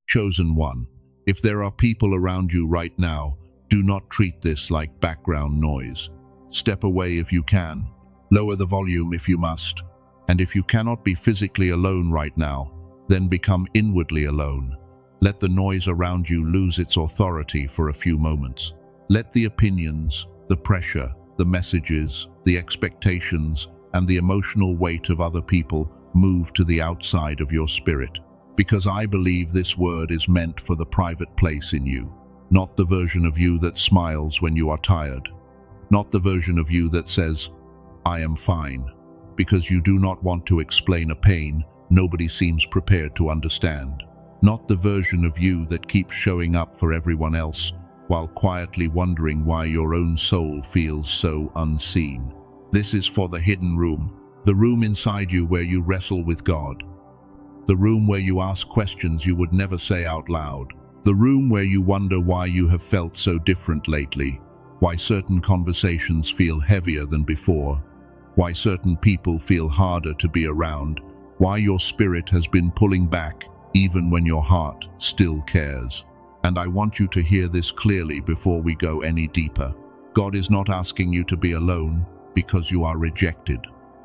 Chosen one, if there are people around you right now, do not treat this like background noise. Step away if you can. Lower the volume if you must. And if you cannot be physically alone right now, then become inwardly alone. Let the noise around you lose its authority for a few moments. Let the opinions, the pressure, the messages, the expectations, and the emotional weight of other people move to the outside of your spirit. Because I believe this word is meant for the private place in you, not the version of you that smiles when you are tired, not the version of you that says, I am fine, because you do not want to explain a pain nobody seems prepared to understand, not the version of you that keeps showing up for everyone else while quietly wondering why your own soul feels so unseen. This is for the hidden room, the room inside you where you wrestle with God, the room where you ask questions you would never say out loud, the room where you wonder why you have felt so different lately, why certain conversations feel heavier than before, why certain people feel harder to be around, why your spirit has been pulling back even when your heart still cares. And I want you to hear this clearly before we go any deeper. God is not asking you to be alone because you are rejected.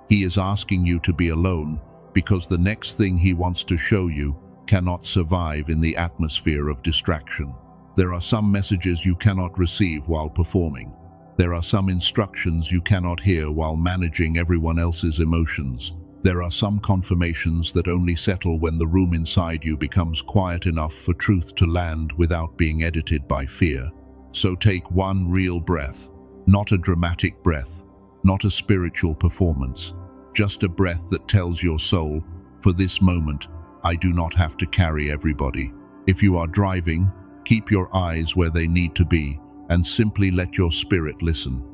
He is asking you to be alone because the next thing He wants to show you cannot survive in the atmosphere of distraction. There are some messages you cannot receive while performing. There are some instructions you cannot hear while managing everyone else's emotions. There are some confirmations that only settle when the room inside you becomes quiet enough for truth to land without being edited by fear. So take one real breath, not a dramatic breath, not a spiritual performance, just a breath that tells your soul, for this moment, I do not have to carry everybody. If you are driving, keep your eyes where they need to be and simply let your spirit listen.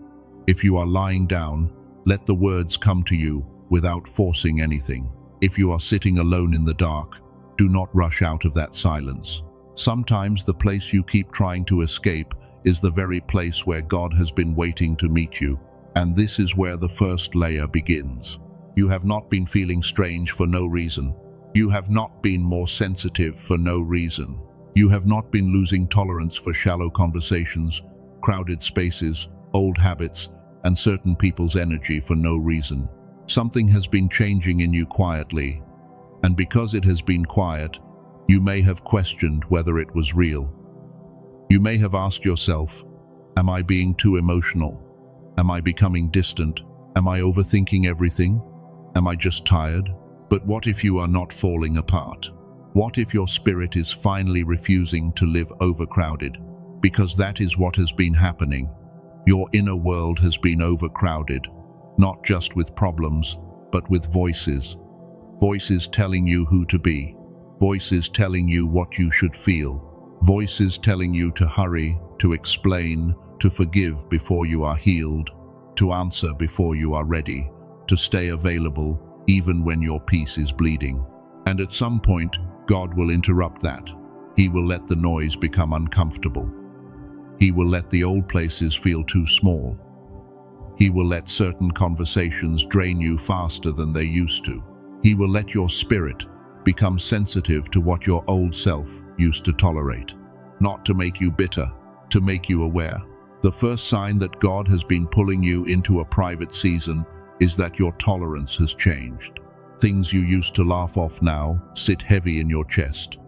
If you are lying down, let the words come to you without forcing anything. If you are sitting alone in the dark, do not rush out of that silence. Sometimes the place you keep trying to escape is the very place where God has been waiting to meet you, and this is where the first layer begins. You have not been feeling strange for no reason. You have not been more sensitive for no reason. You have not been losing tolerance for shallow conversations, crowded spaces, old habits, and certain people's energy for no reason. Something has been changing in you quietly, and because it has been quiet, you may have questioned whether it was real. You may have asked yourself, am I being too emotional? Am I becoming distant? Am I overthinking everything? Am I just tired? But what if you are not falling apart? What if your spirit is finally refusing to live overcrowded? Because that is what has been happening. Your inner world has been overcrowded, not just with problems, but with voices. Voices telling you who to be. Voices telling you what you should feel. Voices telling you to hurry, to explain, to forgive before you are healed, to answer before you are ready, to stay available even when your peace is bleeding. And at some point, God will interrupt that. He will let the noise become uncomfortable. He will let the old places feel too small. He will let certain conversations drain you faster than they used to. He will let your spirit become sensitive to what your old self used to tolerate. Not to make you bitter, to make you aware. The first sign that God has been pulling you into a private season is that your tolerance has changed. Things you used to laugh off now sit heavy in your chest.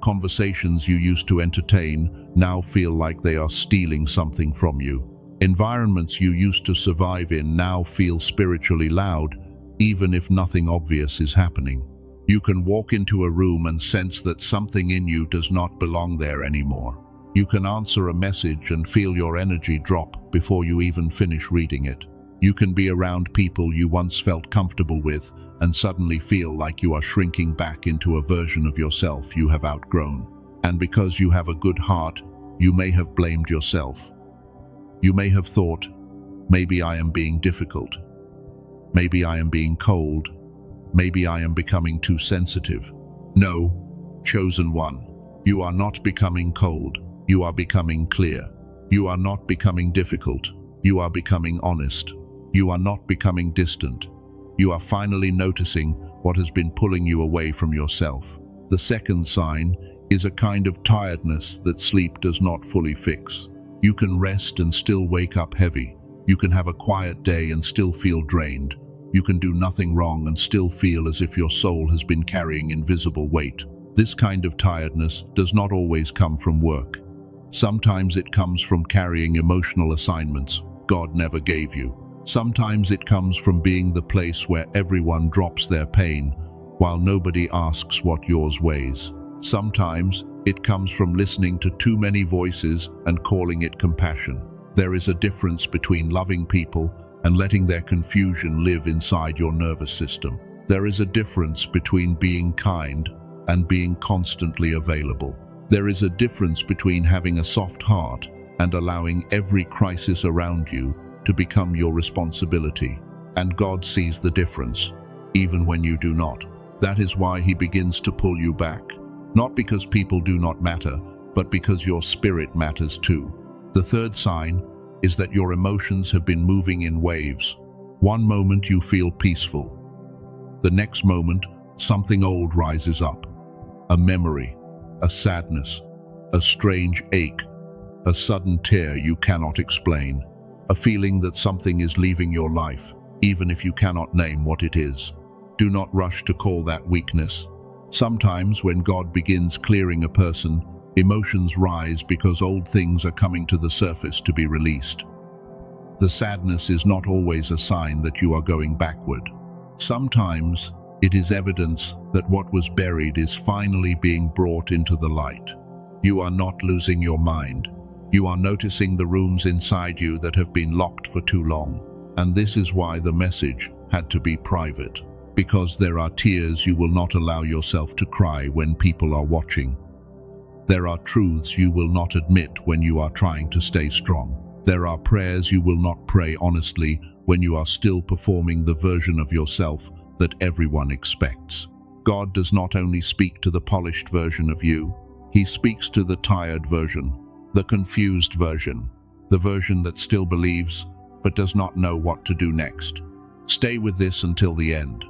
Conversations you used to entertain now feel like they are stealing something from you. Environments you used to survive in now feel spiritually loud, even if nothing obvious is happening. You can walk into a room and sense that something in you does not belong there anymore. You can answer a message and feel your energy drop before you even finish reading it. You can be around people you once felt comfortable with and suddenly feel like you are shrinking back into a version of yourself you have outgrown. And because you have a good heart, you may have blamed yourself. You may have thought, maybe I am being difficult. Maybe I am being cold. Maybe I am becoming too sensitive. No, chosen one, you are not becoming cold. You are becoming clear. You are not becoming difficult. You are becoming honest. You are not becoming distant. You are finally noticing what has been pulling you away from yourself. The second sign is a kind of tiredness that sleep does not fully fix. You can rest and still wake up heavy. You can have a quiet day and still feel drained. You can do nothing wrong and still feel as if your soul has been carrying invisible weight. This kind of tiredness does not always come from work. Sometimes it comes from carrying emotional assignments God never gave you. Sometimes it comes from being the place where everyone drops their pain while nobody asks what yours weighs. Sometimes it comes from listening to too many voices and calling it compassion. There is a difference between loving people and letting their confusion live inside your nervous system. There is a difference between being kind and being constantly available. There is a difference between having a soft heart and allowing every crisis around you to become your responsibility. And God sees the difference, even when you do not. That is why He begins to pull you back. Not because people do not matter, but because your spirit matters too. The third sign is that your emotions have been moving in waves. One moment you feel peaceful. The next moment, something old rises up. A memory, a sadness, a strange ache, a sudden tear you cannot explain, a feeling that something is leaving your life, even if you cannot name what it is. Do not rush to call that weakness. Sometimes when God begins clearing a person, emotions rise because old things are coming to the surface to be released. The sadness is not always a sign that you are going backward. Sometimes it is evidence that what was buried is finally being brought into the light. You are not losing your mind. You are noticing the rooms inside you that have been locked for too long. And this is why the message had to be private. Because there are tears you will not allow yourself to cry when people are watching. There are truths you will not admit when you are trying to stay strong. There are prayers you will not pray honestly when you are still performing the version of yourself that everyone expects. God does not only speak to the polished version of you, He speaks to the tired version, the confused version, the version that still believes but does not know what to do next. Stay with this until the end,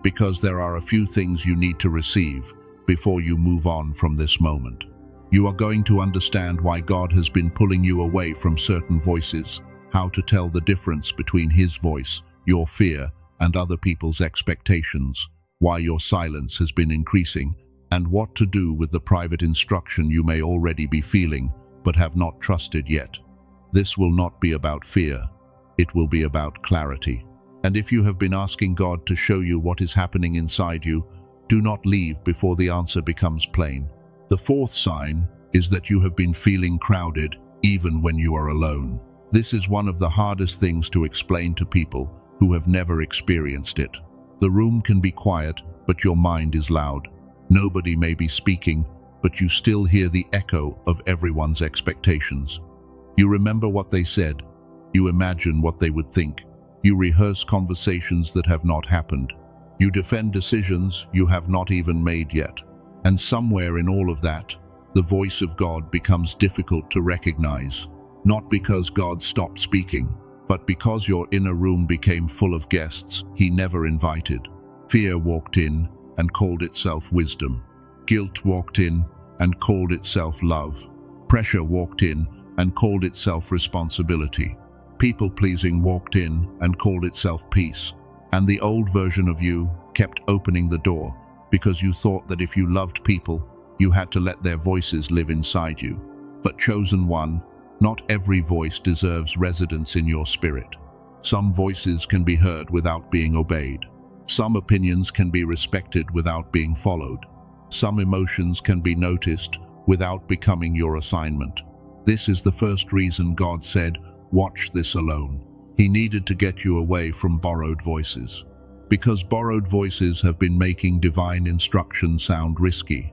because there are a few things you need to receive before you move on from this moment. You are going to understand why God has been pulling you away from certain voices, how to tell the difference between His voice, your fear, and other people's expectations, why your silence has been increasing, and what to do with the private instruction you may already be feeling but have not trusted yet. This will not be about fear. It will be about clarity. And if you have been asking God to show you what is happening inside you, do not leave before the answer becomes plain. The fourth sign is that you have been feeling crowded even when you are alone. This is one of the hardest things to explain to people who have never experienced it. The room can be quiet, but your mind is loud. Nobody may be speaking, but you still hear the echo of everyone's expectations. You remember what they said. You imagine what they would think. You rehearse conversations that have not happened. You defend decisions you have not even made yet. And somewhere in all of that, the voice of God becomes difficult to recognize. Not because God stopped speaking, but because your inner room became full of guests He never invited. Fear walked in and called itself wisdom. Guilt walked in and called itself love. Pressure walked in and called itself responsibility. People-pleasing walked in and called itself peace. And the old version of you kept opening the door because you thought that if you loved people, you had to let their voices live inside you. But chosen one, not every voice deserves residence in your spirit. Some voices can be heard without being obeyed. Some opinions can be respected without being followed. Some emotions can be noticed without becoming your assignment. This is the first reason God said, "Watch this alone." He needed to get you away from borrowed voices. Because borrowed voices have been making divine instruction sound risky.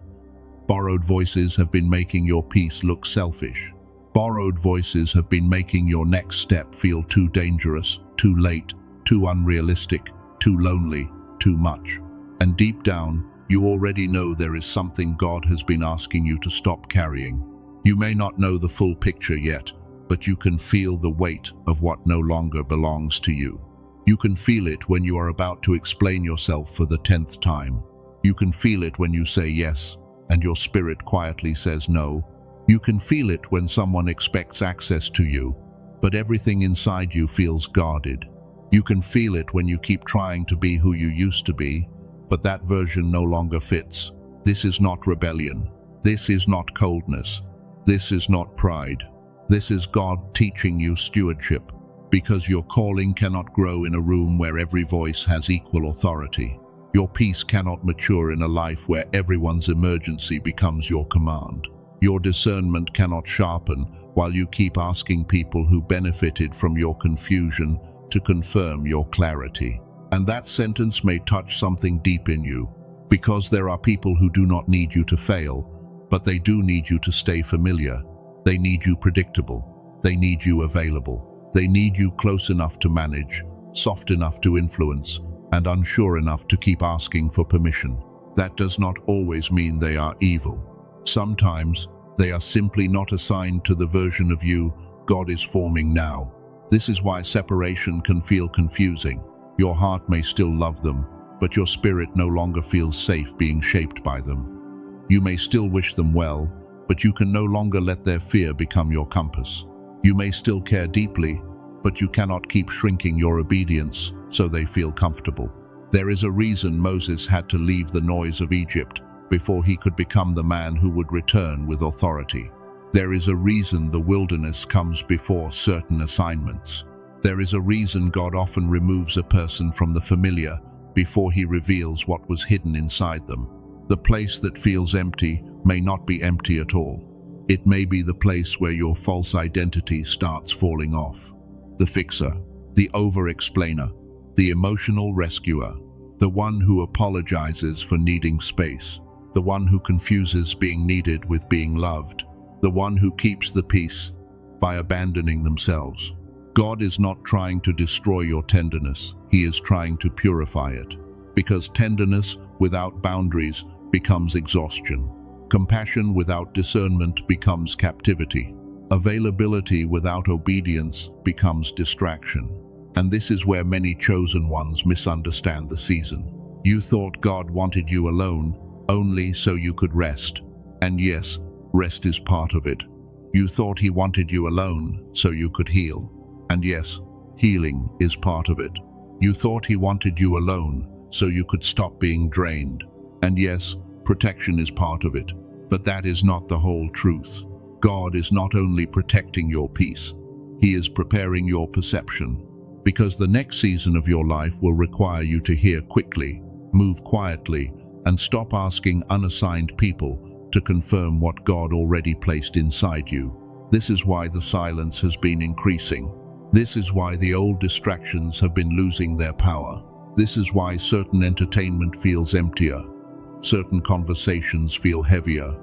Borrowed voices have been making your peace look selfish. Borrowed voices have been making your next step feel too dangerous, too late, too unrealistic, too lonely, too much. And deep down, you already know there is something God has been asking you to stop carrying. You may not know the full picture yet, but you can feel the weight of what no longer belongs to you. You can feel it when you are about to explain yourself for the 10th time. You can feel it when you say yes, and your spirit quietly says no. You can feel it when someone expects access to you, but everything inside you feels guarded. You can feel it when you keep trying to be who you used to be, but that version no longer fits. This is not rebellion. This is not coldness. This is not pride. This is God teaching you stewardship, because your calling cannot grow in a room where every voice has equal authority. Your peace cannot mature in a life where everyone's emergency becomes your command. Your discernment cannot sharpen while you keep asking people who benefited from your confusion to confirm your clarity. And that sentence may touch something deep in you, because there are people who do not need you to fail, but they do need you to stay familiar. They need you predictable. They need you available. They need you close enough to manage, soft enough to influence, and unsure enough to keep asking for permission. That does not always mean they are evil. Sometimes they are simply not assigned to the version of you God is forming now. This is why separation can feel confusing. Your heart may still love them, but your spirit no longer feels safe being shaped by them. You may still wish them well, but you can no longer let their fear become your compass. You may still care deeply, but you cannot keep shrinking your obedience so they feel comfortable. There is a reason Moses had to leave the noise of Egypt before he could become the man who would return with authority. There is a reason the wilderness comes before certain assignments. There is a reason God often removes a person from the familiar before he reveals what was hidden inside them. The place that feels empty may not be empty at all. It may be the place where your false identity starts falling off. The fixer, the over-explainer, the emotional rescuer, the one who apologizes for needing space, the one who confuses being needed with being loved, the one who keeps the peace by abandoning themselves. God is not trying to destroy your tenderness. He is trying to purify it, because tenderness without boundaries becomes exhaustion. Compassion without discernment becomes captivity. Availability without obedience becomes distraction. And this is where many chosen ones misunderstand the season. You thought God wanted you alone, only so you could rest. And yes, rest is part of it. You thought He wanted you alone so you could heal. And yes, healing is part of it. You thought He wanted you alone so you could stop being drained. And yes, protection is part of it. But that is not the whole truth. God is not only protecting your peace, He is preparing your perception. Because the next season of your life will require you to hear quickly, move quietly, and stop asking unassigned people to confirm what God already placed inside you. This is why the silence has been increasing. This is why the old distractions have been losing their power. This is why certain entertainment feels emptier, certain conversations feel heavier,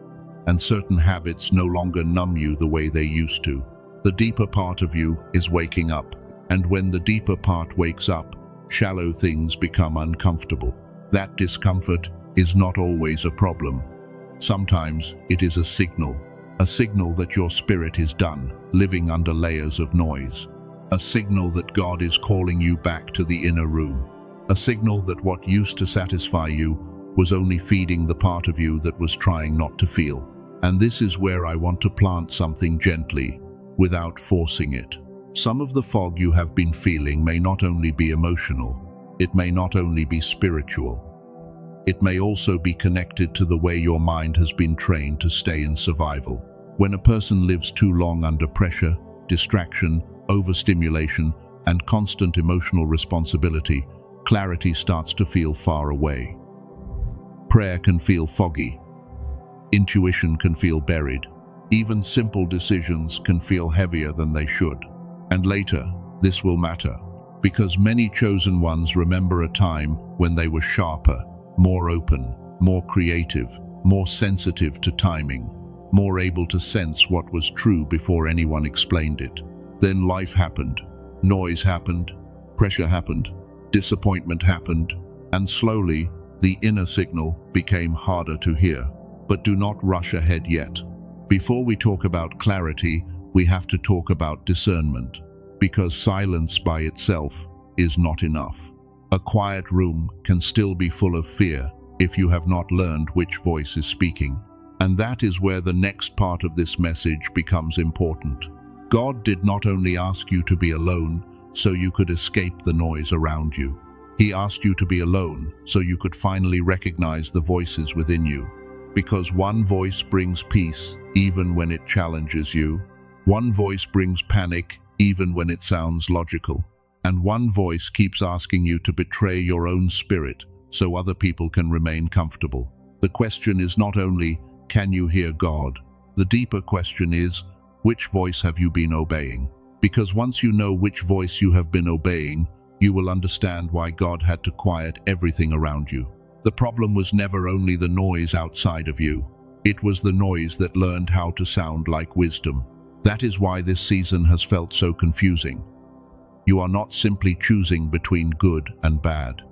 and certain habits no longer numb you the way they used to. The deeper part of you is waking up, and when the deeper part wakes up, shallow things become uncomfortable. That discomfort is not always a problem. Sometimes it is a signal that your spirit is done living under layers of noise. A signal that God is calling you back to the inner room. A signal that what used to satisfy you was only feeding the part of you that was trying not to feel. And this is where I want to plant something gently, without forcing it. Some of the fog you have been feeling may not only be emotional, it may not only be spiritual. It may also be connected to the way your mind has been trained to stay in survival. When a person lives too long under pressure, distraction, overstimulation, and constant emotional responsibility, clarity starts to feel far away. Prayer can feel foggy. Intuition can feel buried. Even simple decisions can feel heavier than they should. And later, this will matter, because many chosen ones remember a time when they were sharper, more open, more creative, more sensitive to timing, more able to sense what was true before anyone explained it. Then life happened. Noise happened. Pressure happened. Disappointment happened. And slowly, the inner signal became harder to hear. But do not rush ahead yet. Before we talk about clarity, we have to talk about discernment, because silence by itself is not enough. A quiet room can still be full of fear if you have not learned which voice is speaking. And that is where the next part of this message becomes important. God did not only ask you to be alone so you could escape the noise around you. He asked you to be alone so you could finally recognize the voices within you. Because one voice brings peace even when it challenges you. One voice brings panic even when it sounds logical. And one voice keeps asking you to betray your own spirit so other people can remain comfortable. The question is not only, can you hear God? The deeper question is, which voice have you been obeying? Because once you know which voice you have been obeying, you will understand why God had to quiet everything around you. The problem was never only the noise outside of you. It was the noise that learned how to sound like wisdom. That is why this season has felt so confusing. You are not simply choosing between good and bad.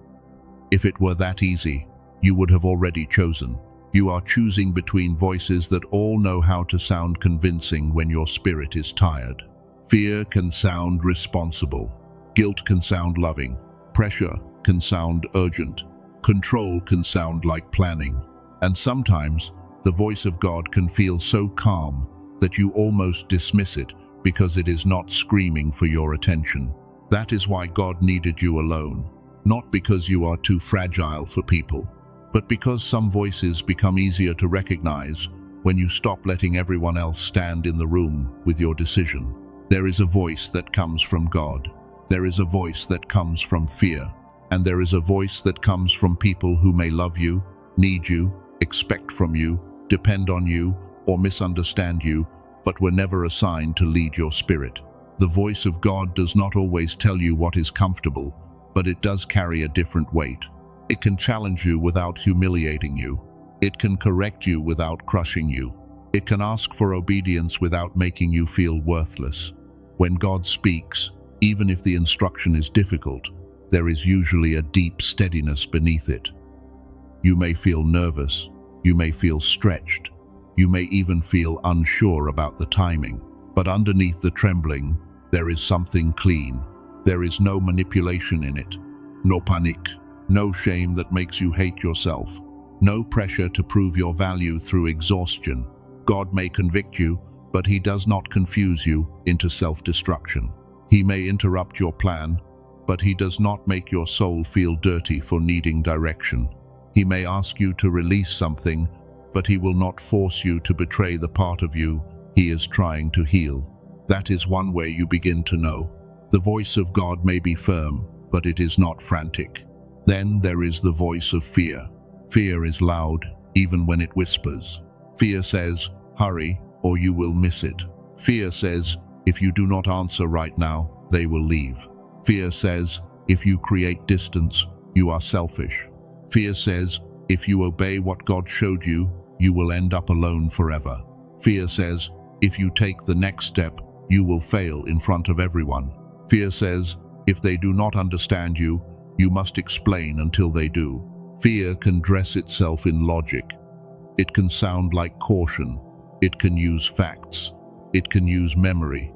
If it were that easy, you would have already chosen. You are choosing between voices that all know how to sound convincing when your spirit is tired. Fear can sound responsible. Guilt can sound loving. Pressure can sound urgent. Control can sound like planning. And sometimes, the voice of God can feel so calm that you almost dismiss it because it is not screaming for your attention. That is why God needed you alone. Not because you are too fragile for people, but because some voices become easier to recognize when you stop letting everyone else stand in the room with your decision. There is a voice that comes from God. There is a voice that comes from fear. And there is a voice that comes from people who may love you, need you, expect from you, depend on you, or misunderstand you, but were never assigned to lead your spirit. The voice of God does not always tell you what is comfortable, but it does carry a different weight. It can challenge you without humiliating you. It can correct you without crushing you. It can ask for obedience without making you feel worthless. When God speaks, even if the instruction is difficult, there is usually a deep steadiness beneath it. You may feel nervous, you may feel stretched, you may even feel unsure about the timing, but underneath the trembling, there is something clean. There is no manipulation in it, no panic, no shame that makes you hate yourself, no pressure to prove your value through exhaustion. God may convict you, but He does not confuse you into self-destruction. He may interrupt your plan, but He does not make your soul feel dirty for needing direction. He may ask you to release something, but He will not force you to betray the part of you He is trying to heal. That is one way you begin to know. The voice of God may be firm, but it is not frantic. Then there is the voice of fear. Fear is loud, even when it whispers. Fear says, hurry, or you will miss it. Fear says, if you do not answer right now, they will leave. Fear says, if you create distance, you are selfish. Fear says, if you obey what God showed you, you will end up alone forever. Fear says, if you take the next step, you will fail in front of everyone. Fear says, if they do not understand you, you must explain until they do. Fear can dress itself in logic. It can sound like caution. It can use facts. It can use memory.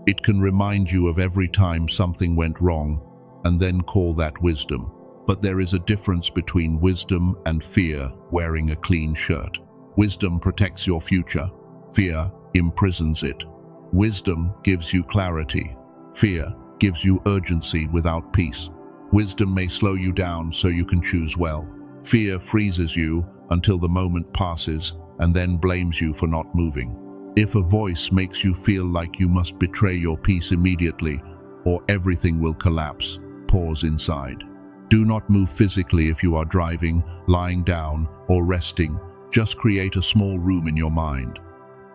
It can remind you of every time something went wrong and then call that wisdom. But there is a difference between wisdom and fear wearing a clean shirt. Wisdom protects your future. Fear imprisons it. Wisdom gives you clarity. Fear gives you urgency without peace. Wisdom may slow you down so you can choose well. Fear freezes you until the moment passes and then blames you for not moving. If a voice makes you feel like you must betray your peace immediately or everything will collapse, pause inside. Do not move physically if you are driving, lying down, or resting. Just create a small room in your mind.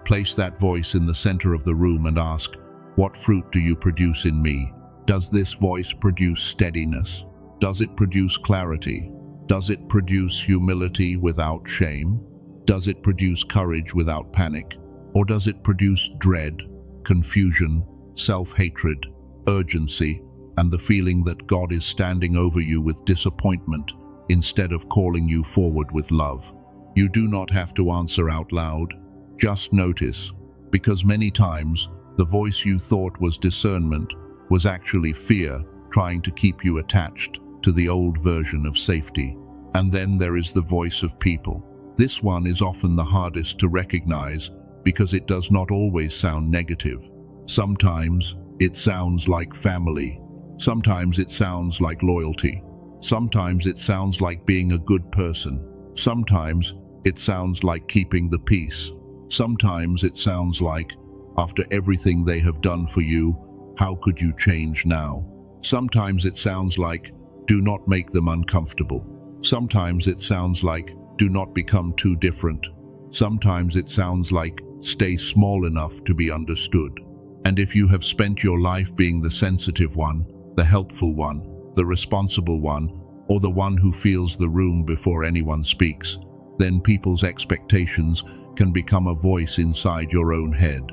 Place that voice in the center of the room and ask, what fruit do you produce in me? Does this voice produce steadiness? Does it produce clarity? Does it produce humility without shame? Does it produce courage without panic? Or does it produce dread, confusion, self-hatred, urgency, and the feeling that God is standing over you with disappointment instead of calling you forward with love? You do not have to answer out loud. Just notice, because many times the voice you thought was discernment was actually fear trying to keep you attached to the old version of safety. And then there is the voice of people. This one is often the hardest to recognize because it does not always sound negative. Sometimes it sounds like family. Sometimes it sounds like loyalty. Sometimes it sounds like being a good person. Sometimes it sounds like keeping the peace. Sometimes it sounds like, after everything they have done for you, how could you change now? Sometimes it sounds like, do not make them uncomfortable. Sometimes it sounds like, do not become too different. Sometimes it sounds like, stay small enough to be understood. And if you have spent your life being the sensitive one, the helpful one, the responsible one, or the one who feels the room before anyone speaks, then people's expectations can become a voice inside your own head.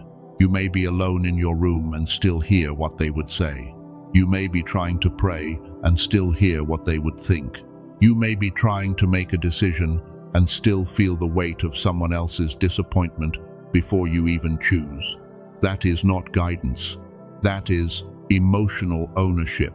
You may be alone in your room and still hear what they would say. You may be trying to pray and still hear what they would think. You may be trying to make a decision and still feel the weight of someone else's disappointment before you even choose. That is not guidance. That is emotional ownership.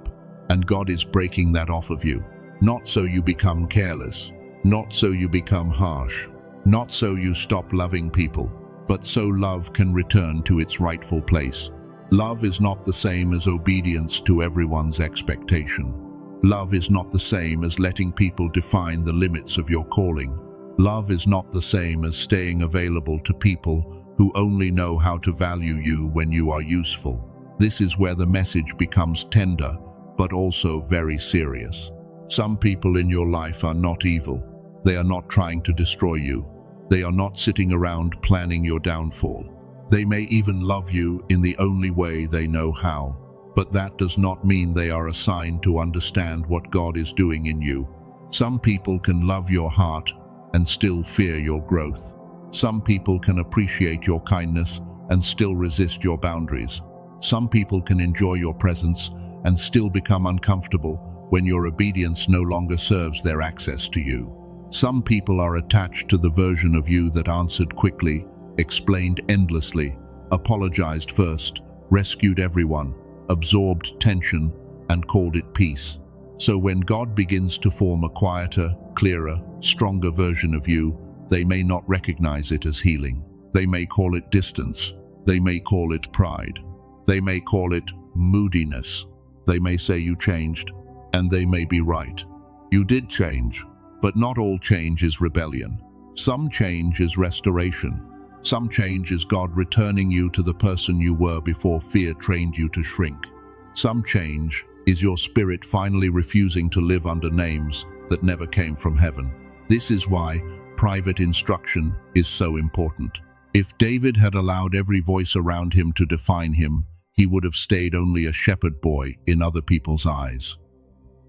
And God is breaking that off of you. Not so you become careless. Not so you become harsh. Not so you stop loving people. But so love can return to its rightful place. Love is not the same as obedience to everyone's expectation. Love is not the same as letting people define the limits of your calling. Love is not the same as staying available to people who only know how to value you when you are useful. This is where the message becomes tender, but also very serious. Some people in your life are not evil. They are not trying to destroy you. They are not sitting around planning your downfall. They may even love you in the only way they know how. But that does not mean they are assigned to understand what God is doing in you. Some people can love your heart and still fear your growth. Some people can appreciate your kindness and still resist your boundaries. Some people can enjoy your presence and still become uncomfortable when your obedience no longer serves their access to you. Some people are attached to the version of you that answered quickly, explained endlessly, apologized first, rescued everyone, absorbed tension, and called it peace. So when God begins to form a quieter, clearer, stronger version of you, they may not recognize it as healing. They may call it distance. They may call it pride. They may call it moodiness. They may say you changed, and they may be right. You did change. But not all change is rebellion. Some change is restoration. Some change is God returning you to the person you were before fear trained you to shrink. Some change is your spirit finally refusing to live under names that never came from heaven. This is why private instruction is so important. If David had allowed every voice around him to define him, he would have stayed only a shepherd boy in other people's eyes.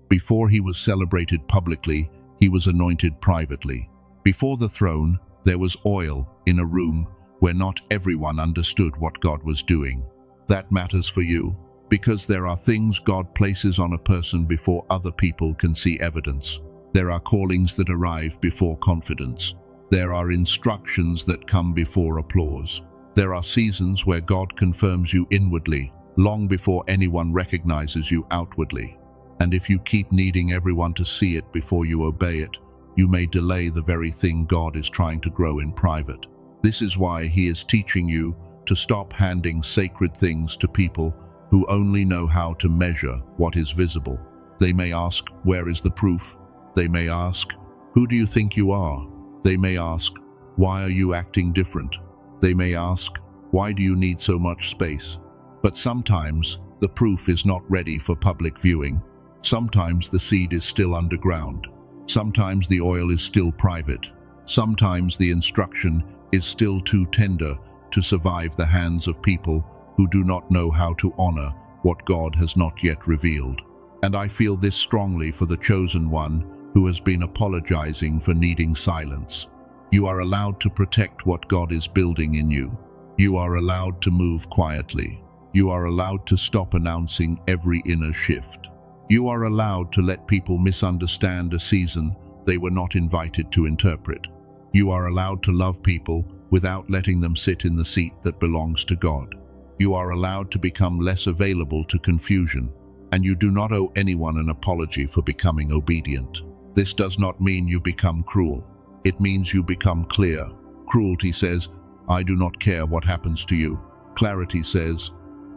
Before he was celebrated publicly, he was anointed privately. Before the throne, there was oil in a room where not everyone understood what God was doing. That matters for you, because there are things God places on a person before other people can see evidence. There are callings that arrive before confidence. There are instructions that come before applause. There are seasons where God confirms you inwardly, long before anyone recognizes you outwardly. And if you keep needing everyone to see it before you obey it, you may delay the very thing God is trying to grow in private. This is why He is teaching you to stop handing sacred things to people who only know how to measure what is visible. They may ask, where is the proof? They may ask, who do you think you are? They may ask, why are you acting different? They may ask, why do you need so much space? But sometimes the proof is not ready for public viewing. Sometimes the seed is still underground. Sometimes the oil is still private. Sometimes the instruction is still too tender to survive the hands of people who do not know how to honor what God has not yet revealed. And I feel this strongly for the chosen one who has been apologizing for needing silence. You are allowed to protect what God is building in you. You are allowed to move quietly. You are allowed to stop announcing every inner shift. You are allowed to let people misunderstand a season they were not invited to interpret. You are allowed to love people without letting them sit in the seat that belongs to God. You are allowed to become less available to confusion, and you do not owe anyone an apology for becoming obedient. This does not mean you become cruel. It means you become clear. Cruelty says, I do not care what happens to you. Clarity says,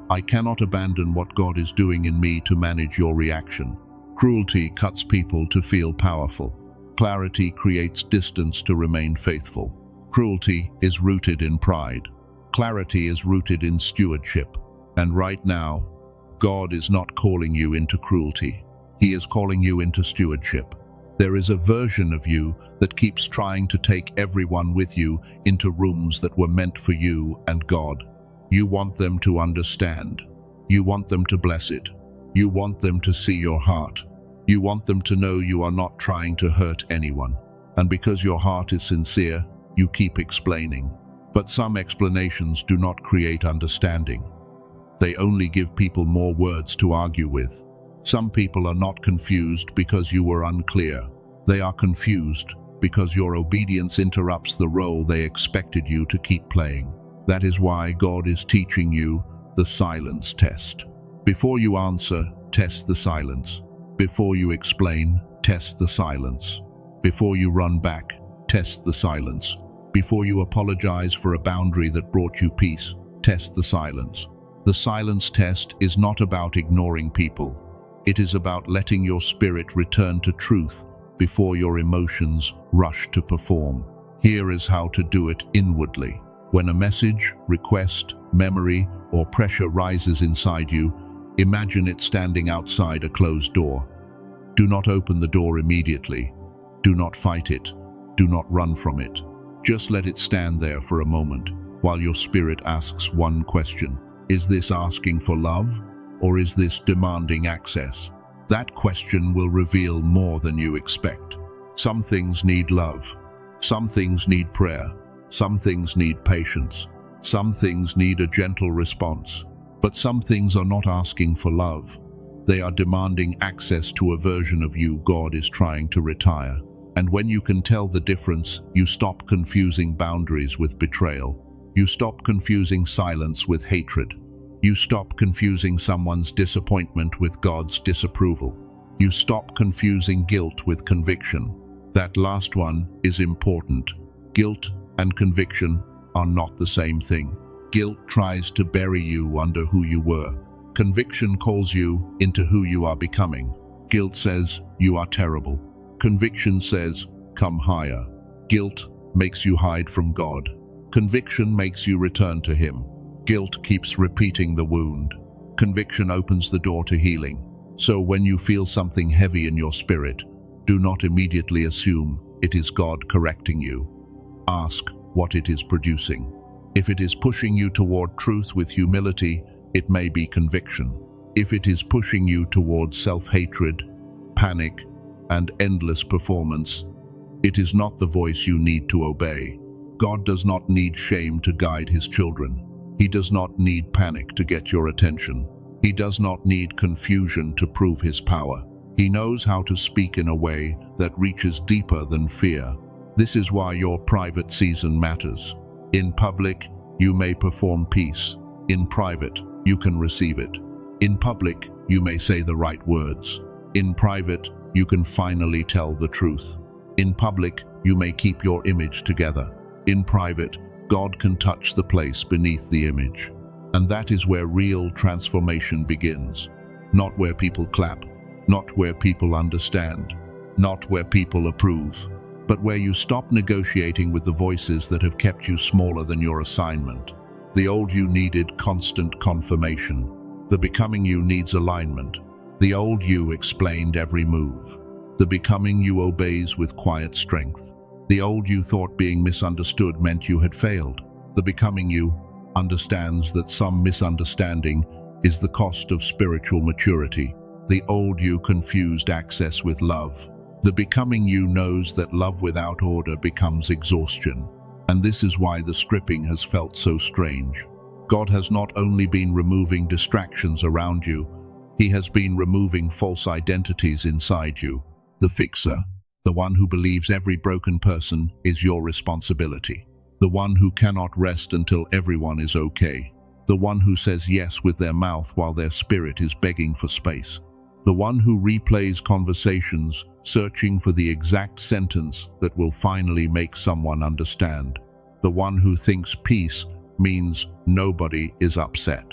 I cannot abandon what God is doing in me to manage your reaction. Cruelty cuts people to feel powerful. Clarity creates distance to remain faithful. Cruelty is rooted in pride. Clarity is rooted in stewardship. And right now, God is not calling you into cruelty. He is calling you into stewardship. There is a version of you that keeps trying to take everyone with you into rooms that were meant for you and God. You want them to understand. You want them to bless it. You want them to see your heart. You want them to know you are not trying to hurt anyone. And because your heart is sincere, you keep explaining. But some explanations do not create understanding. They only give people more words to argue with. Some people are not confused because you were unclear. They are confused because your obedience interrupts the role they expected you to keep playing. That is why God is teaching you the silence test. Before you answer, test the silence. Before you explain, test the silence. Before you run back, test the silence. Before you apologize for a boundary that brought you peace, test the silence. The silence test is not about ignoring people. It is about letting your spirit return to truth before your emotions rush to perform. Here is how to do it inwardly. When a message, request, memory, or pressure rises inside you, imagine it standing outside a closed door. Do not open the door immediately. Do not fight it. Do not run from it. Just let it stand there for a moment while your spirit asks one question. Is this asking for love, or is this demanding access? That question will reveal more than you expect. Some things need love. Some things need prayer. Some things need patience. Some things need a gentle response. But some things are not asking for love. They are demanding access to a version of you God is trying to retire. And when you can tell the difference, you stop confusing boundaries with betrayal. You stop confusing silence with hatred. You stop confusing someone's disappointment with God's disapproval. You stop confusing guilt with conviction. That last one is important. Guilt and conviction are not the same thing. Guilt tries to bury you under who you were. Conviction calls you into who you are becoming. Guilt says, you are terrible. Conviction says, come higher. Guilt makes you hide from God. Conviction makes you return to Him. Guilt keeps repeating the wound. Conviction opens the door to healing. So when you feel something heavy in your spirit, do not immediately assume it is God correcting you. Ask what it is producing. If it is pushing you toward truth with humility, it may be conviction. If it is pushing you toward self-hatred, panic, and endless performance, it is not the voice you need to obey. God does not need shame to guide His children. He does not need panic to get your attention. He does not need confusion to prove His power. He knows how to speak in a way that reaches deeper than fear. This is why your private season matters. In public, you may perform peace. In private, you can receive it. In public, you may say the right words. In private, you can finally tell the truth. In public, you may keep your image together. In private, God can touch the place beneath the image. And that is where real transformation begins. Not where people clap, not where people understand, not where people approve, but where you stop negotiating with the voices that have kept you smaller than your assignment. The old you needed constant confirmation. The becoming you needs alignment. The old you explained every move. The becoming you obeys with quiet strength. The old you thought being misunderstood meant you had failed. The becoming you understands that some misunderstanding is the cost of spiritual maturity. The old you confused access with love. The becoming you knows that love without order becomes exhaustion. And this is why the stripping has felt so strange. God has not only been removing distractions around you, He has been removing false identities inside you. The fixer, the one who believes every broken person is your responsibility. The one who cannot rest until everyone is okay. The one who says yes with their mouth while their spirit is begging for space. The one who replays conversations, searching for the exact sentence that will finally make someone understand. The one who thinks peace means nobody is upset.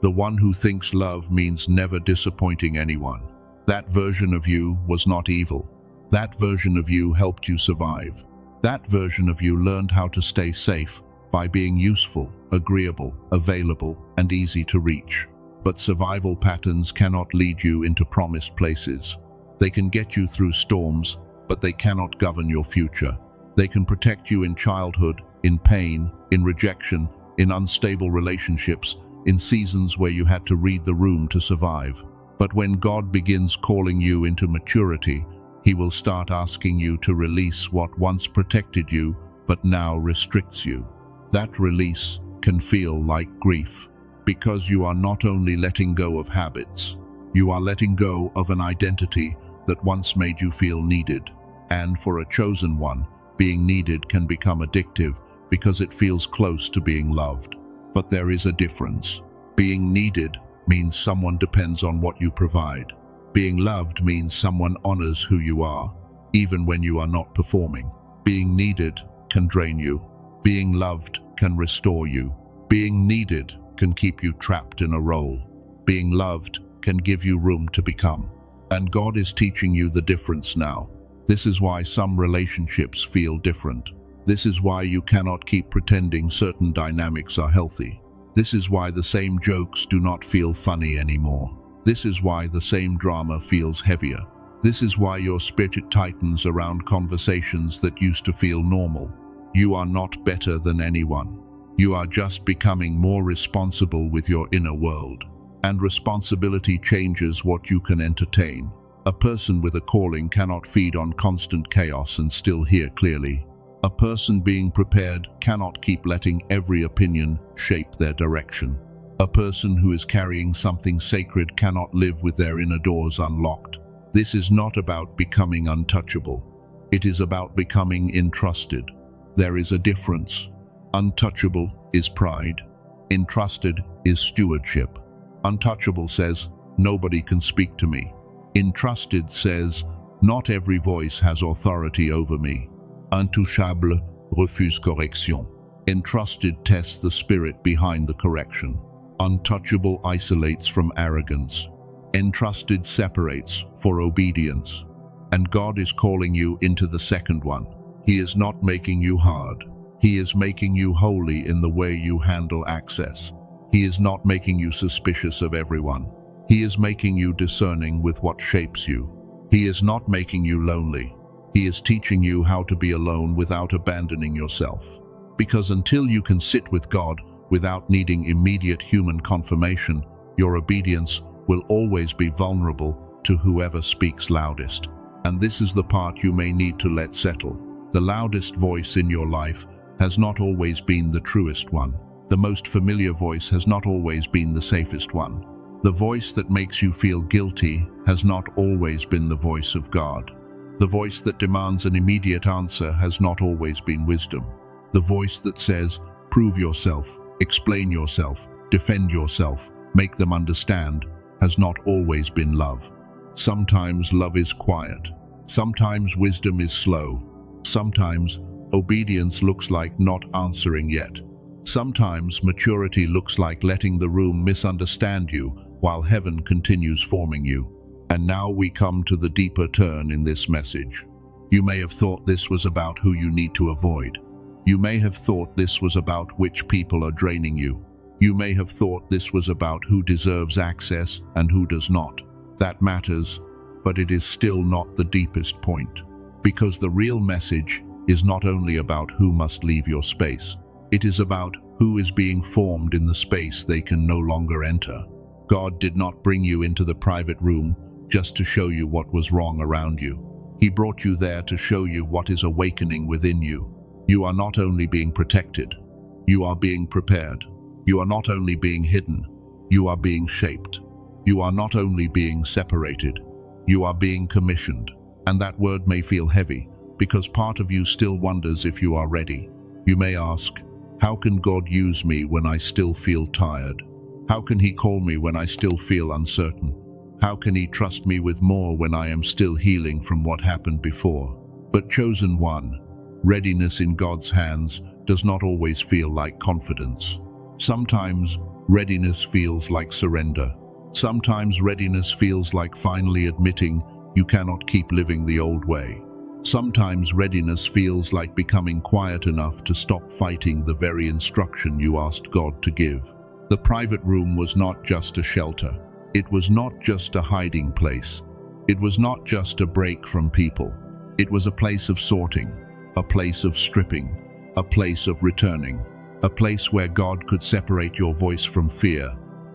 The one who thinks love means never disappointing anyone. That version of you was not evil. That version of you helped you survive. That version of you learned how to stay safe by being useful, agreeable, available, and easy to reach. But survival patterns cannot lead you into promised places. They can get you through storms, but they cannot govern your future. They can protect you in childhood, in pain, in rejection, in unstable relationships, in seasons where you had to read the room to survive. But when God begins calling you into maturity, He will start asking you to release what once protected you, but now restricts you. That release can feel like grief, because you are not only letting go of habits, you are letting go of an identity that once made you feel needed. And for a chosen one, being needed can become addictive because it feels close to being loved. But there is a difference. Being needed means someone depends on what you provide. Being loved means someone honors who you are, even when you are not performing. Being needed can drain you. Being loved can restore you. Being needed can keep you trapped in a role. Being loved can give you room to become. And God is teaching you the difference now. This is why some relationships feel different. This is why you cannot keep pretending certain dynamics are healthy. This is why the same jokes do not feel funny anymore. This is why the same drama feels heavier. This is why your spirit tightens around conversations that used to feel normal. You are not better than anyone. You are just becoming more responsible with your inner world. And responsibility changes what you can entertain. A person with a calling cannot feed on constant chaos and still hear clearly. A person being prepared cannot keep letting every opinion shape their direction. A person who is carrying something sacred cannot live with their inner doors unlocked. This is not about becoming untouchable. It is about becoming entrusted. There is a difference. Untouchable is pride. Entrusted is stewardship. Untouchable says, nobody can speak to me. Entrusted says, not every voice has authority over me. Intouchable refuse correction. Entrusted tests the spirit behind the correction. Untouchable isolates from arrogance. Entrusted separates for obedience. And God is calling you into the second one. He is not making you hard. He is making you holy in the way you handle access. He is not making you suspicious of everyone. He is making you discerning with what shapes you. He is not making you lonely. He is teaching you how to be alone without abandoning yourself. Because until you can sit with God without needing immediate human confirmation, your obedience will always be vulnerable to whoever speaks loudest. And this is the part you may need to let settle. The loudest voice in your life has not always been the truest one. The most familiar voice has not always been the safest one. The voice that makes you feel guilty has not always been the voice of God. The voice that demands an immediate answer has not always been wisdom. The voice that says, prove yourself, explain yourself, defend yourself, make them understand, has not always been love. Sometimes love is quiet. Sometimes wisdom is slow. Sometimes obedience looks like not answering yet. Sometimes maturity looks like letting the room misunderstand you while heaven continues forming you. And now we come to the deeper turn in this message. You may have thought this was about who you need to avoid. You may have thought this was about which people are draining you. You may have thought this was about who deserves access and who does not. That matters, but it is still not the deepest point. Because the real message is not only about who must leave your space. It is about who is being formed in the space they can no longer enter. God did not bring you into the private room just to show you what was wrong around you. He brought you there to show you what is awakening within you. You are not only being protected, you are being prepared. You are not only being hidden, you are being shaped. You are not only being separated, you are being commissioned. And that word may feel heavy, because part of you still wonders if you are ready. You may ask, how can God use me when I still feel tired? How can He call me when I still feel uncertain? How can he trust me with more when I am still healing from what happened before? But chosen one, readiness in God's hands does not always feel like confidence. Sometimes readiness feels like surrender. Sometimes readiness feels like finally admitting you cannot keep living the old way. Sometimes readiness feels like becoming quiet enough to stop fighting the very instruction you asked God to give. The private room was not just a shelter. It was not just a hiding place. It was not just a break from people. It was a place of sorting, a place of stripping, a place of returning, a place where God could separate your voice from fear,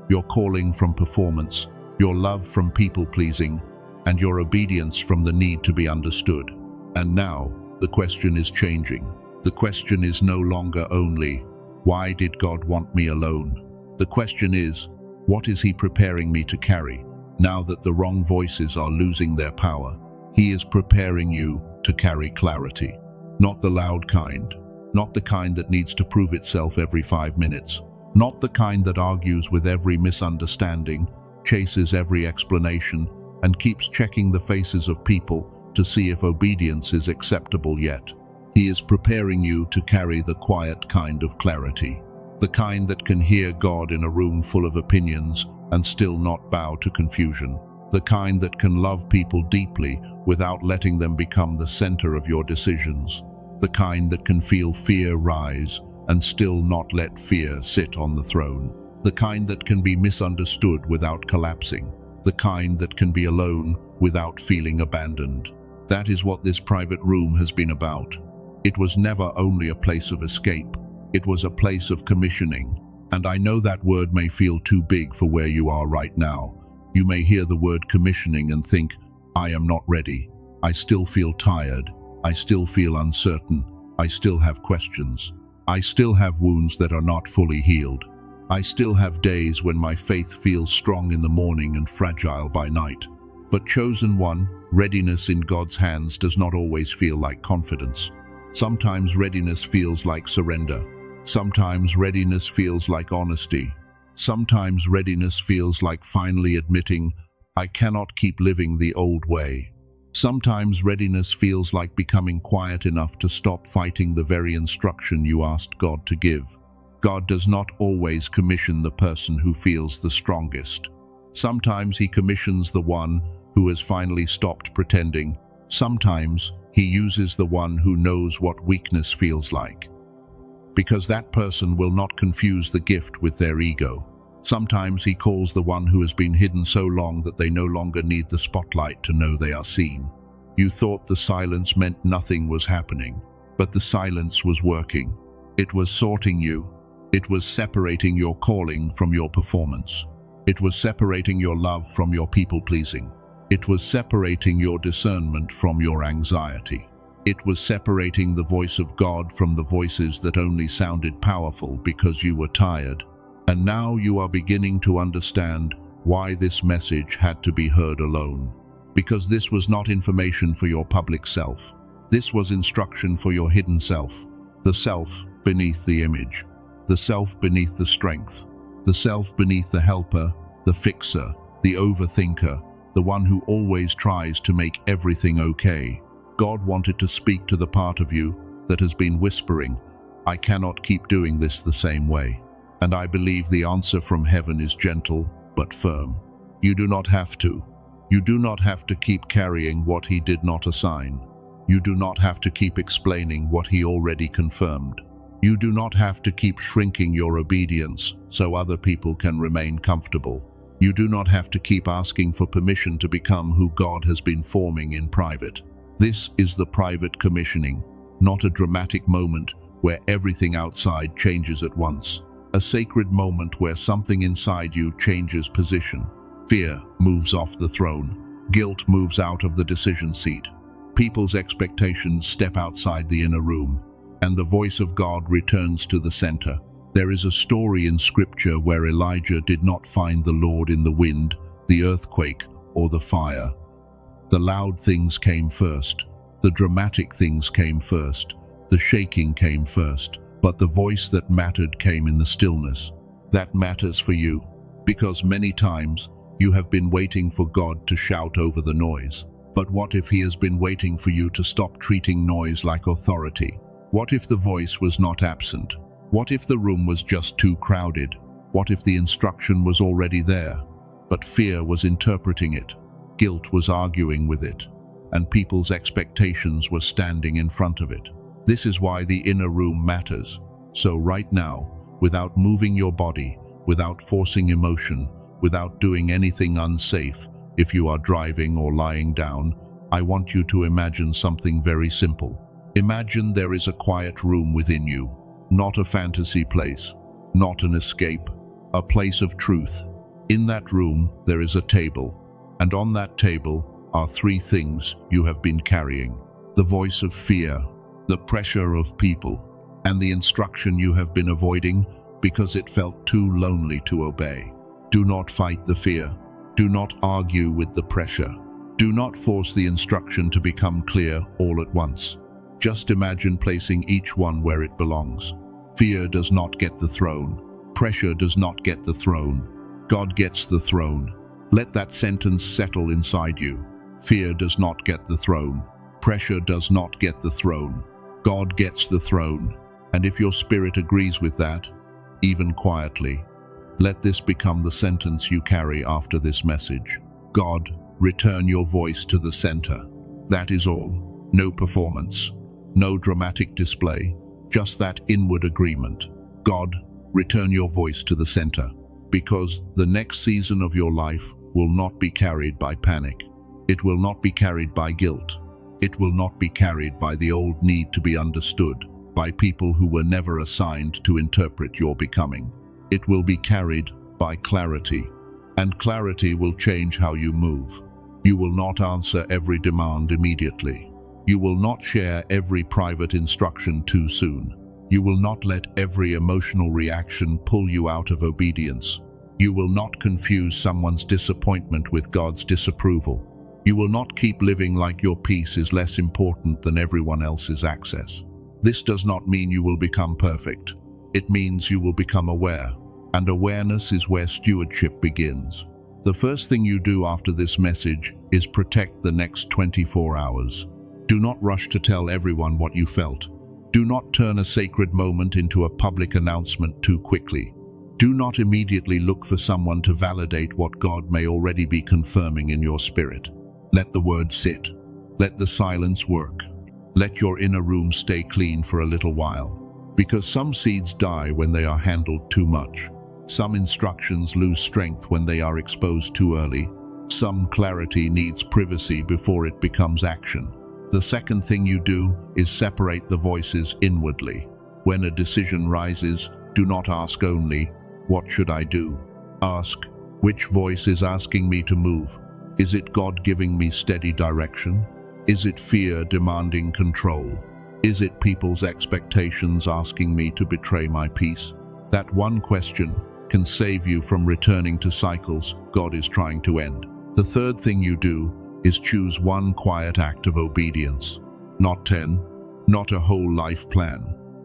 your calling from performance, your love from people-pleasing, and your obedience from the need to be understood. And now, the question is changing. The question is no longer only, why did God want me alone? The question is, what is He preparing me to carry, now that the wrong voices are losing their power? He is preparing you to carry clarity. Not the loud kind, not the kind that needs to prove itself every 5 minutes, not the kind that argues with every misunderstanding, chases every explanation, and keeps checking the faces of people to see if obedience is acceptable yet. He is preparing you to carry the quiet kind of clarity, the kind that can hear God in a room full of opinions and still not bow to confusion, the kind that can love people deeply without letting them become the center of your decisions, the kind that can feel fear rise and still not let fear sit on the throne, the kind that can be misunderstood without collapsing, the kind that can be alone without feeling abandoned. That is what this private room has been about. It was never only a place of escape. It was a place of commissioning. And I know that word may feel too big for where you are right now. You may hear the word commissioning and think, I am not ready. I still feel tired. I still feel uncertain. I still have questions. I still have wounds that are not fully healed. I still have days when my faith feels strong in the morning and fragile by night. But chosen one, readiness in God's hands does not always feel like confidence. Sometimes readiness feels like surrender. Sometimes readiness feels like honesty. Sometimes readiness feels like finally admitting, I cannot keep living the old way. Sometimes readiness feels like becoming quiet enough to stop fighting the very instruction you asked God to give. God does not always commission the person who feels the strongest. Sometimes He commissions the one who has finally stopped pretending. Sometimes He uses the one who knows what weakness feels like, because that person will not confuse the gift with their ego. Sometimes He calls the one who has been hidden so long that they no longer need the spotlight to know they are seen. You thought the silence meant nothing was happening, but the silence was working. It was sorting you. It was separating your calling from your performance. It was separating your love from your people-pleasing. It was separating your discernment from your anxiety. It was separating the voice of God from the voices that only sounded powerful because you were tired. And now you are beginning to understand why this message had to be heard alone. Because this was not information for your public self. This was instruction for your hidden self. The self beneath the image. The self beneath the strength. The self beneath the helper, the fixer, the overthinker, the one who always tries to make everything okay. God wanted to speak to the part of you that has been whispering, I cannot keep doing this the same way. And I believe the answer from heaven is gentle but firm. You do not have to. You do not have to keep carrying what He did not assign. You do not have to keep explaining what He already confirmed. You do not have to keep shrinking your obedience so other people can remain comfortable. You do not have to keep asking for permission to become who God has been forming in private. This is the private commissioning, not a dramatic moment where everything outside changes at once. A sacred moment where something inside you changes position. Fear moves off the throne. Guilt moves out of the decision seat. People's expectations step outside the inner room, and the voice of God returns to the center. There is a story in Scripture where Elijah did not find the Lord in the wind, the earthquake, or the fire. The loud things came first. The dramatic things came first. The shaking came first. But the voice that mattered came in the stillness. That matters for you, because many times You have been waiting for God to shout over the noise. But what if He has been waiting for you to stop treating noise like authority? What if the voice was not absent? What if the room was just too crowded? What if the instruction was already there, but fear was interpreting it, guilt was arguing with it, and people's expectations were standing in front of it? This is why the inner room matters. So right now, without moving your body, without forcing emotion, without doing anything unsafe, if you are driving or lying down, I want you to imagine something very simple. Imagine there is a quiet room within you, not a fantasy place, not an escape, a place of truth. In that room, there is a table, and on that table are three things you have been carrying: the voice of fear, the pressure of people, and the instruction you have been avoiding because it felt too lonely to obey. Do not fight the fear. Do not argue with the pressure. Do not force the instruction to become clear all at once. Just imagine placing each one where it belongs. Fear does not get the throne. Pressure does not get the throne. God gets the throne. Let that sentence settle inside you. Fear does not get the throne. Pressure does not get the throne. God gets the throne. And if your spirit agrees with that, even quietly, let this become the sentence you carry after this message. God, return your voice to the center. That is all. No performance. No dramatic display. Just that inward agreement. God, return your voice to the center. Because the next season of your life will not be carried by panic. It will not be carried by guilt. It will not be carried by the old need to be understood, by people who were never assigned to interpret your becoming. It will be carried by clarity, and clarity will change how you move. You will not answer every demand immediately. You will not share every private instruction too soon. You will not let every emotional reaction pull you out of obedience. You will not confuse someone's disappointment with God's disapproval. You will not keep living like your peace is less important than everyone else's access. This does not mean you will become perfect. It means you will become aware. And awareness is where stewardship begins. The first thing you do after this message is protect the next 24 hours. Do not rush to tell everyone what you felt. Do not turn a sacred moment into a public announcement too quickly. Do not immediately look for someone to validate what God may already be confirming in your spirit. Let the word sit. Let the silence work. Let your inner room stay clean for a little while. Because some seeds die when they are handled too much. Some instructions lose strength when they are exposed too early. Some clarity needs privacy before it becomes action. The second thing you do is separate the voices inwardly. When a decision rises, do not ask only, "What should I do?" Ask, "Which voice is asking me to move? Is it God giving me steady direction? Is it fear demanding control? Is it people's expectations asking me to betray my peace?" That one question can save you from returning to cycles God is trying to end. The third thing you do is choose one quiet act of obedience. Not 10, not a whole life plan.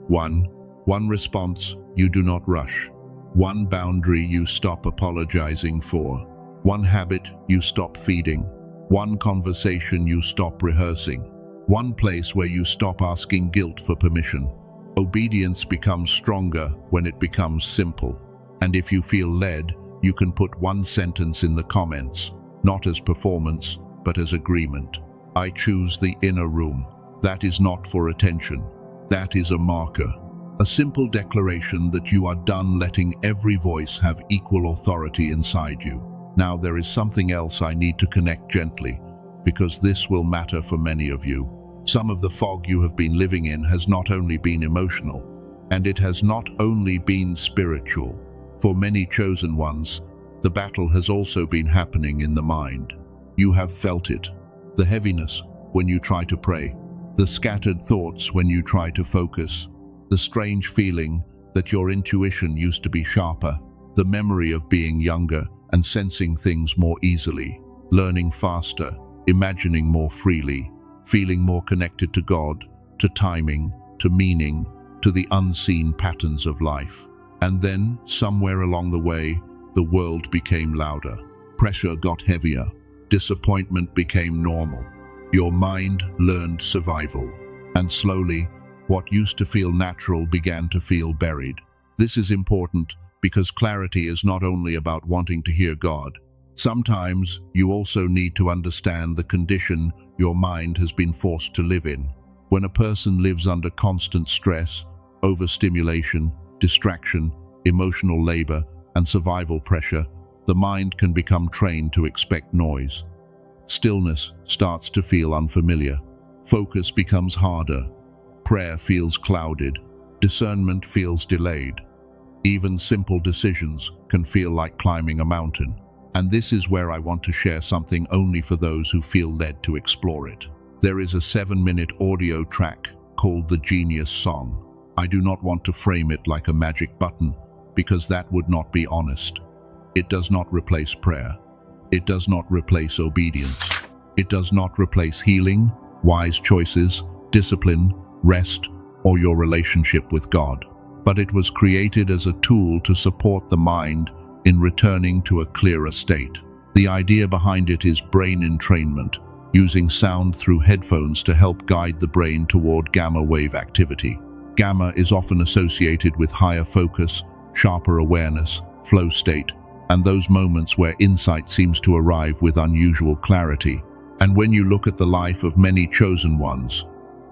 One response you do not rush. One boundary you stop apologizing for. One habit you stop feeding. One conversation you stop rehearsing. One place where you stop asking guilt for permission. Obedience becomes stronger when it becomes simple. And if you feel led, you can put one sentence in the comments, not as performance, but as agreement. I choose the inner room. That is not for attention. That is a marker. A simple declaration that you are done letting every voice have equal authority inside you. Now there is something else I need to connect gently, because this will matter for many of you. Some of the fog you have been living in has not only been emotional, and it has not only been spiritual. For many chosen ones, the battle has also been happening in the mind. You have felt it. The heaviness when you try to pray. The scattered thoughts when you try to focus. The strange feeling that your intuition used to be sharper. The memory of being younger and sensing things more easily. Learning faster. Imagining more freely. Feeling more connected to God, to timing, to meaning, to the unseen patterns of life. And then, somewhere along the way, the world became louder. Pressure got heavier. Disappointment became normal. Your mind learned survival. And slowly, what used to feel natural began to feel buried. This is important because clarity is not only about wanting to hear God. Sometimes you also need to understand the condition your mind has been forced to live in. When a person lives under constant stress, overstimulation, distraction, emotional labor, and survival pressure, the mind can become trained to expect noise. Stillness starts to feel unfamiliar. Focus becomes harder. Prayer feels clouded. Discernment feels delayed. Even simple decisions can feel like climbing a mountain. And this is where I want to share something only for those who feel led to explore it. There is a 7-minute audio track called The Genius Song. I do not want to frame it like a magic button, because that would not be honest. It does not replace prayer. It does not replace obedience. It does not replace healing, wise choices, discipline, rest, or your relationship with God. But it was created as a tool to support the mind in returning to a clearer state. The idea behind it is brain entrainment, using sound through headphones to help guide the brain toward gamma wave activity. Gamma is often associated with higher focus, sharper awareness, flow state, and those moments where insight seems to arrive with unusual clarity. And when you look at the life of many chosen ones,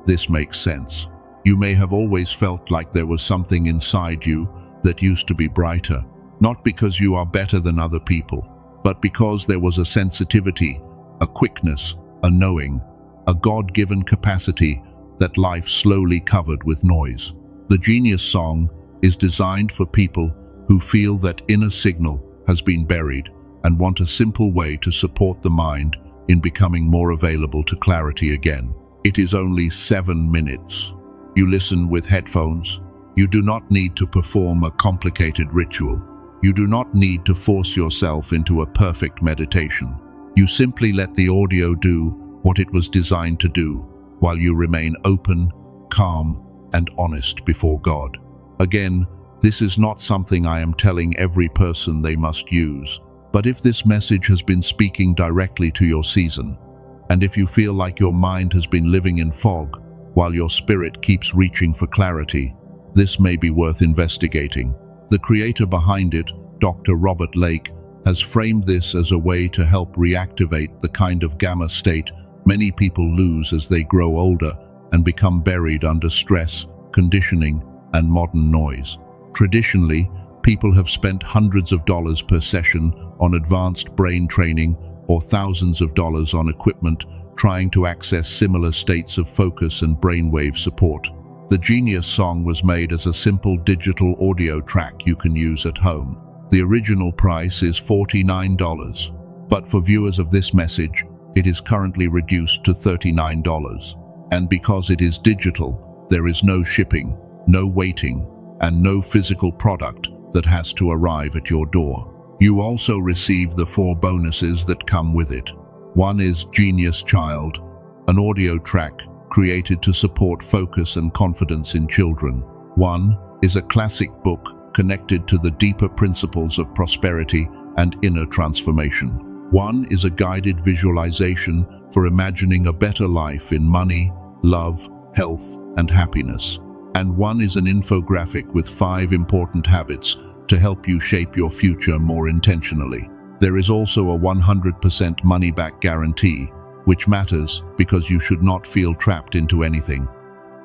this makes sense. You may have always felt like there was something inside you that used to be brighter, not because you are better than other people, but because there was a sensitivity, a quickness, a knowing, a God-given capacity that life slowly covered with noise. The Genius Song is designed for people who feel that inner signal has been buried and want a simple way to support the mind in becoming more available to clarity again. It is only 7 minutes. You listen with headphones. You do not need to perform a complicated ritual. You do not need to force yourself into a perfect meditation. You simply let the audio do what it was designed to do, while you remain open, calm, and honest before God. Again, this is not something I am telling every person they must use, but if this message has been speaking directly to your season, and if you feel like your mind has been living in fog while your spirit keeps reaching for clarity, this may be worth investigating. The creator behind it, Dr. Robert Lake, has framed this as a way to help reactivate the kind of gamma state many people lose as they grow older and become buried under stress, conditioning, and modern noise. Traditionally, people have spent hundreds of dollars per session on advanced brain training or thousands of dollars on equipment trying to access similar states of focus and brainwave support. The Genius Song was made as a simple digital audio track you can use at home. The original price is $49, but for viewers of this message, it is currently reduced to $39. And because it is digital, there is no shipping, no waiting, and no physical product that has to arrive at your door. You also receive the 4 bonuses that come with it. One is Genius Child, an audio track created to support focus and confidence in children. One is a classic book connected to the deeper principles of prosperity and inner transformation. One is a guided visualization for imagining a better life in money, love, health, and happiness. And one is an infographic with 5 important habits to help you shape your future more intentionally. There is also a 100% money-back guarantee, which matters because you should not feel trapped into anything.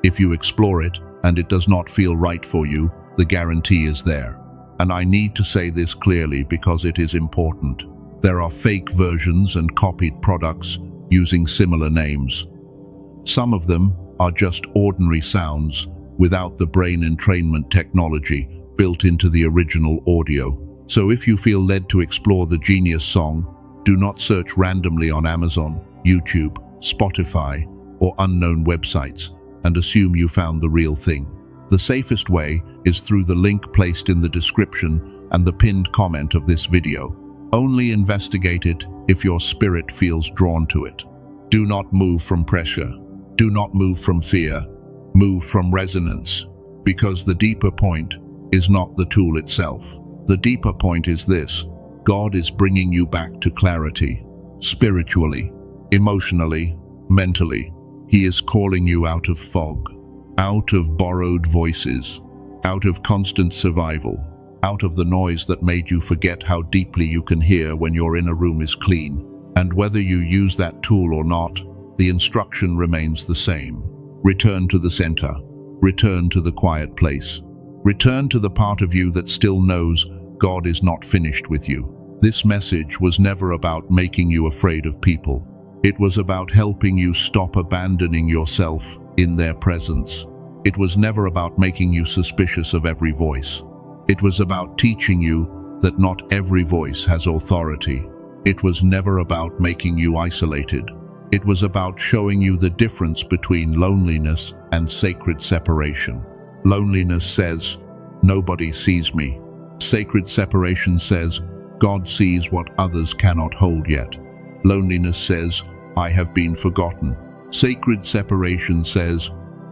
If you explore it and it does not feel right for you, the guarantee is there. And I need to say this clearly because it is important. There are fake versions and copied products using similar names. Some of them are just ordinary sounds without the brain entrainment technology built into the original audio. So if you feel led to explore the Genius Song, do not search randomly on Amazon, YouTube, Spotify, or unknown websites and assume you found the real thing. The safest way is through the link placed in the description and the pinned comment of this video. Only investigate it if your spirit feels drawn to it. Do not move from pressure. Do not move from fear. Move from resonance. Because the deeper point is not the tool itself. The deeper point is this: God is bringing you back to clarity, spiritually, emotionally, mentally. He is calling you out of fog, out of borrowed voices, out of constant survival, out of the noise that made you forget how deeply you can hear when your inner room is clean. And whether you use that tool or not, the instruction remains the same. Return to the center. Return to the quiet place. Return to the part of you that still knows God is not finished with you. This message was never about making you afraid of people. It was about helping you stop abandoning yourself in their presence. It was never about making you suspicious of every voice. It was about teaching you that not every voice has authority. It was never about making you isolated. It was about showing you the difference between loneliness and sacred separation. Loneliness says, "Nobody sees me." Sacred separation says, "God sees what others cannot hold yet." Loneliness says, "I have been forgotten." Sacred separation says,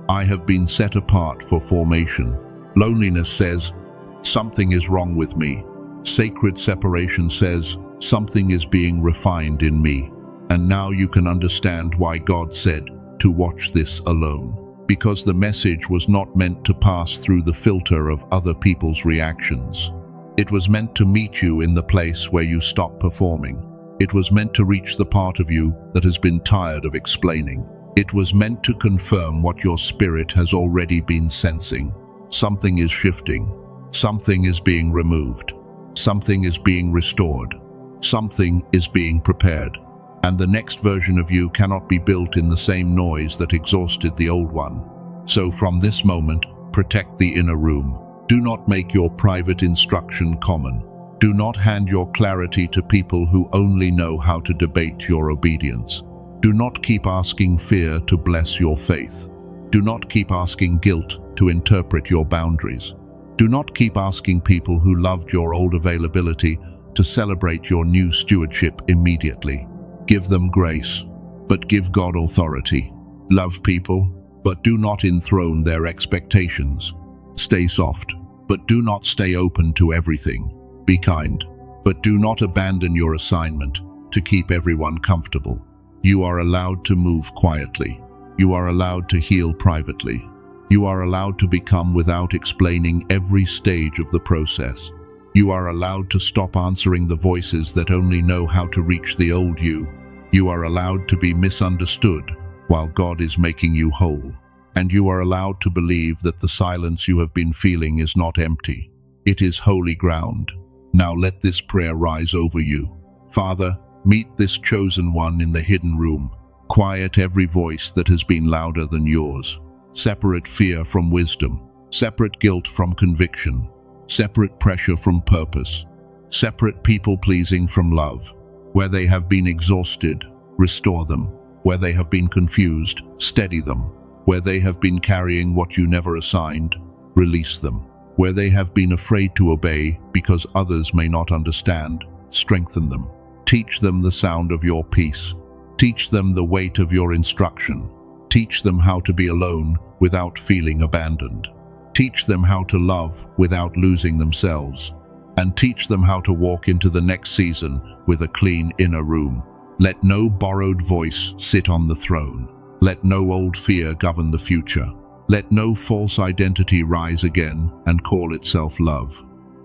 "I have been set apart for formation." Loneliness says, "Something is wrong with me." Sacred separation says, "Something is being refined in me." And now you can understand why God said to watch this alone. Because the message was not meant to pass through the filter of other people's reactions. It was meant to meet you in the place where you stop performing. It was meant to reach the part of you that has been tired of explaining. It was meant to confirm what your spirit has already been sensing. Something is shifting. Something is being removed. Something is being restored. Something is being prepared. And the next version of you cannot be built in the same noise that exhausted the old one. So from this moment, protect the inner room. Do not make your private instruction common. Do not hand your clarity to people who only know how to debate your obedience. Do not keep asking fear to bless your faith. Do not keep asking guilt to interpret your boundaries. Do not keep asking people who loved your old availability to celebrate your new stewardship immediately. Give them grace, but give God authority. Love people, but do not enthrone their expectations. Stay soft, but do not stay open to everything. Be kind, but do not abandon your assignment to keep everyone comfortable. You are allowed to move quietly. You are allowed to heal privately. You are allowed to become without explaining every stage of the process. You are allowed to stop answering the voices that only know how to reach the old you. You are allowed to be misunderstood while God is making you whole. And you are allowed to believe that the silence you have been feeling is not empty. It is holy ground. Now let this prayer rise over you. Father, meet this chosen one in the hidden room. Quiet every voice that has been louder than yours. Separate fear from wisdom. Separate guilt from conviction. Separate pressure from purpose. Separate people-pleasing from love. Where they have been exhausted, restore them. Where they have been confused, steady them. Where they have been carrying what you never assigned, release them. Where they have been afraid to obey because others may not understand, strengthen them. Teach them the sound of your peace. Teach them the weight of your instruction. Teach them how to be alone without feeling abandoned. Teach them how to love without losing themselves. And teach them how to walk into the next season with a clean inner room. Let no borrowed voice sit on the throne. Let no old fear govern the future. Let no false identity rise again and call itself love.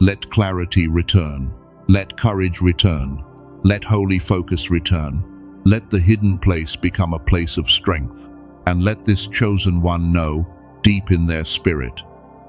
Let clarity return. Let courage return. Let holy focus return. Let the hidden place become a place of strength. And let this chosen one know, deep in their spirit,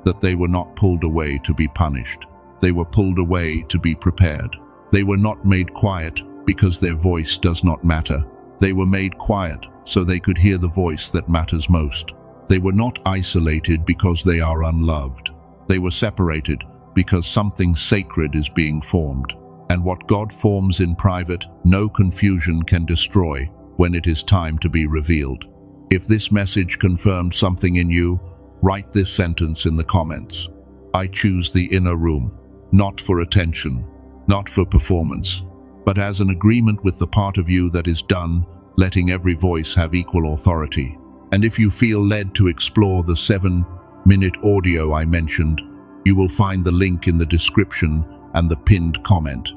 that they were not pulled away to be punished. They were pulled away to be prepared. They were not made quiet because their voice does not matter. They were made quiet so they could hear the voice that matters most. They were not isolated because they are unloved. They were separated because something sacred is being formed. And what God forms in private, no confusion can destroy when it is time to be revealed. If this message confirmed something in you, write this sentence in the comments. I choose the inner room, not for attention, not for performance, but as an agreement with the part of you that is done, letting every voice have equal authority. And if you feel led to explore the 7-minute audio I mentioned, you will find the link in the description and the pinned comment.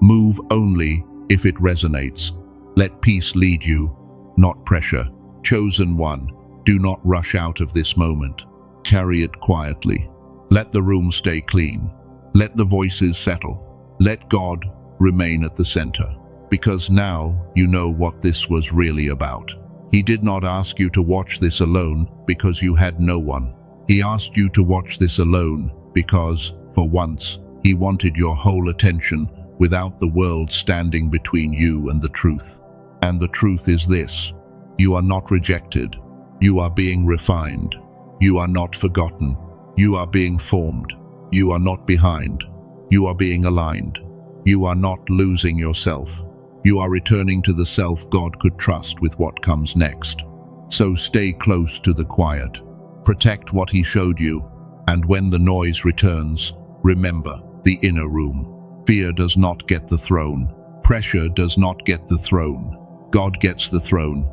Move only if it resonates. Let peace lead you, not pressure. Chosen one, do not rush out of this moment. Carry it quietly. Let the room stay clean. Let the voices settle. Let God remain at the center. Because now you know what this was really about. He did not ask you to watch this alone because you had no one. He asked you to watch this alone because, for once, he wanted your whole attention without the world standing between you and the truth. And the truth is this: you are not rejected. You are being refined. You are not forgotten. You are being formed. You are not behind. You are being aligned. You are not losing yourself. You are returning to the self God could trust with what comes next. So stay close to the quiet. Protect what he showed you. And when the noise returns, remember the inner room. Fear does not get the throne. Pressure does not get the throne. God gets the throne.